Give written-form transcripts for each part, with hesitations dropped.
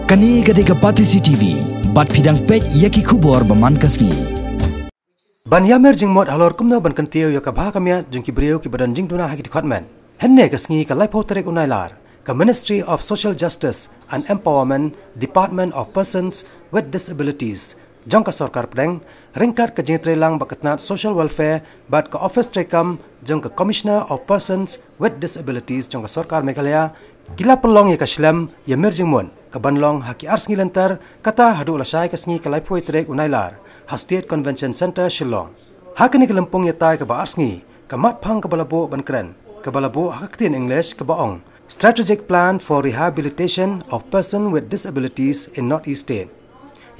Kani gadega Pati CCTV, bat pidang pet yaki kubor baman kasni. Banyamer jing mod halor kumna ban kantio yo kabha kamya jing kibreo ki badan jing duna haki department. Henne kasngi ka laipo terek unailar. Ka Ministry of Social Justice and Empowerment, Department of Persons with Disabilities. Jong ka sarkar pedeng, ringkat ka jing trelang bakatnat social welfare, bat ka office trekam jong ka Commissioner of Persons with Disabilities jong ka sarkar Meghalaya. Kila pelong ya kaslam ya merjing mon ka banlong haki ars ngilantar kata hadu lasai kasngi ka laipo terek unailar. State Convention Center Shillong. Hakani kelempong yatai ke baarsngi, ke matpang ke balabo bankren, ke balabo hakaktin English ke baong. Strategic Plan for Rehabilitation of Person with Disabilities in Northeast State.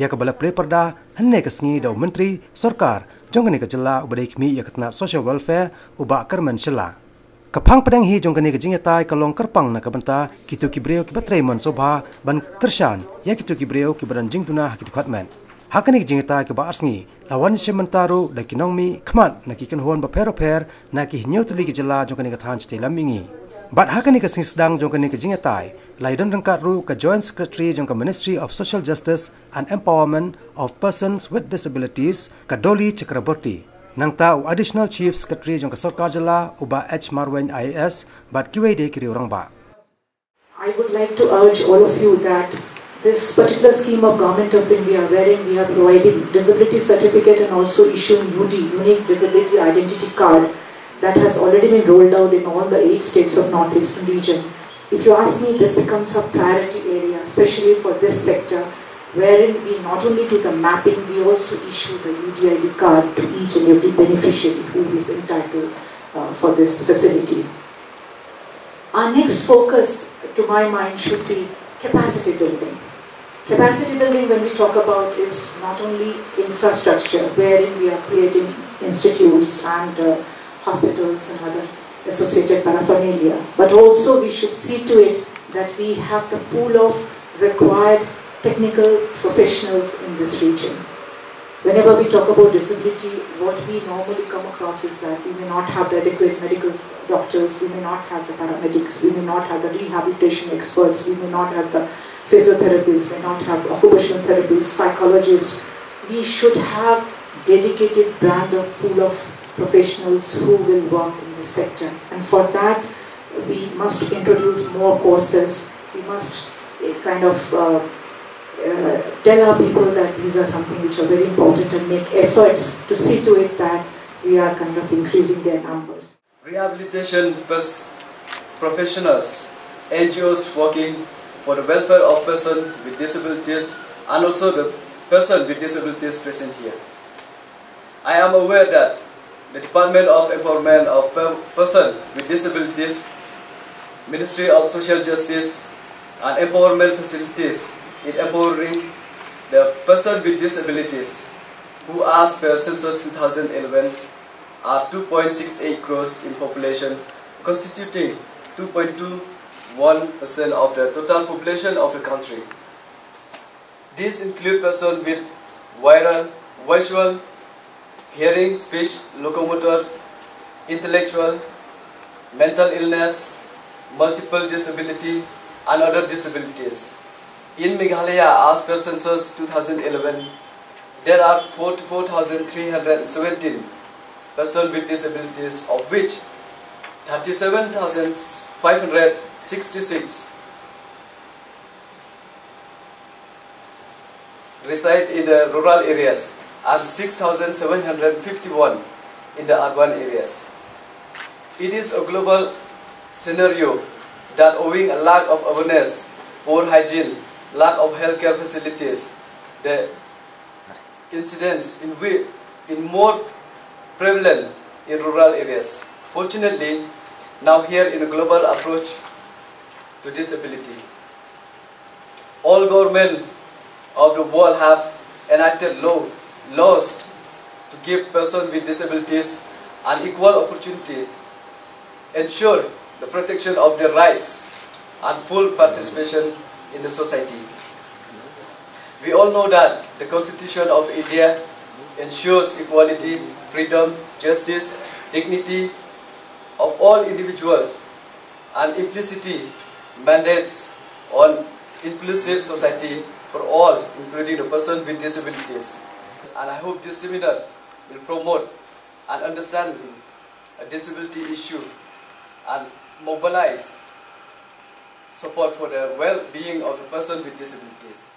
Ya ke balapre perda henne kesngi dau menteri sarkar jongkani ke jela ubadai kmi ya ketna social welfare ubak kerman shela. Kepang pedang hi jongkani ke jingyatai kalong kerpang na kabenta kitu kibreo ki batrai man sobha ban kershan ya kitu kibreo ki badan jingtuna hakit department. Hakani jingita ke baarsngi lawan sementaru da kinongmi khmat na ki kanhon ba per na ki nyotli ki jela jongkani ka than chte lamingi bat hakani ka sisdang jongkani ka jingatai laidan rangkat ru ka joint secretary jongka Ministry of Social Justice and Empowerment of Persons with Disabilities ka Doli Chakraborty nangta u additional chief secretary jongka sarkar jela uba H Marwen IAS bat kiwede kiri orang ba. I would like to urge all of you that this particular scheme of Government of India, wherein we are providing disability certificate and also issuing UD, Unique Disability Identity Card, that has already been rolled out in all the 8 states of Northeastern region. If you ask me, this becomes a priority area, especially for this sector, wherein we not only do the mapping, we also issue the UDID card to each and every beneficiary who is entitled for this facility. Our next focus, to my mind, should be capacity building. Capacity building, when we talk about, is not only infrastructure, wherein we are creating institutes and hospitals and other associated paraphernalia, but also we should see to it that we have the pool of required technical professionals in this region. Whenever we talk about disability, what we normally come across is that we may not have the adequate medical doctors, we may not have the paramedics, we may not have the rehabilitation experts, we may not have the physiotherapists, may not have occupational therapists, psychologists. We should have dedicated brand of pool of professionals who will work in this sector. And for that, we must introduce more courses. We must kind of tell our people that these are something which are very important and make efforts to see to it that we are kind of increasing their numbers. Rehabilitation professionals, NGOs working for the welfare of persons with disabilities and also the person with disabilities present here. I am aware that the Department of Empowerment of Persons with Disabilities, Ministry of Social Justice and Empowerment Facilities in empowering the person with disabilities who, as per Census 2011, are 2.68 crores in population, constituting 2.21% of the total population of the country. These include persons with visual, hearing, speech, locomotor, intellectual, mental illness, multiple disability, and other disabilities. In Meghalaya, as per Census 2011, there are 44,317 persons with disabilities, of which 37,566 reside in the rural areas and 6,751 in the urban areas. It is a global scenario that, owing a lack of awareness, poor hygiene, lack of healthcare facilities, the incidence in more prevalent in rural areas. Fortunately, now here in a global approach to disability, all governments of the world have enacted laws to give persons with disabilities an equal opportunity, ensure the protection of their rights and full participation in the society. We all know that the Constitution of India ensures equality, freedom, justice, dignity of all individuals and implicitly mandates on inclusive society for all, including the person with disabilities. And I hope this seminar will promote and understand a disability issue and mobilize support for the well-being of the person with disabilities.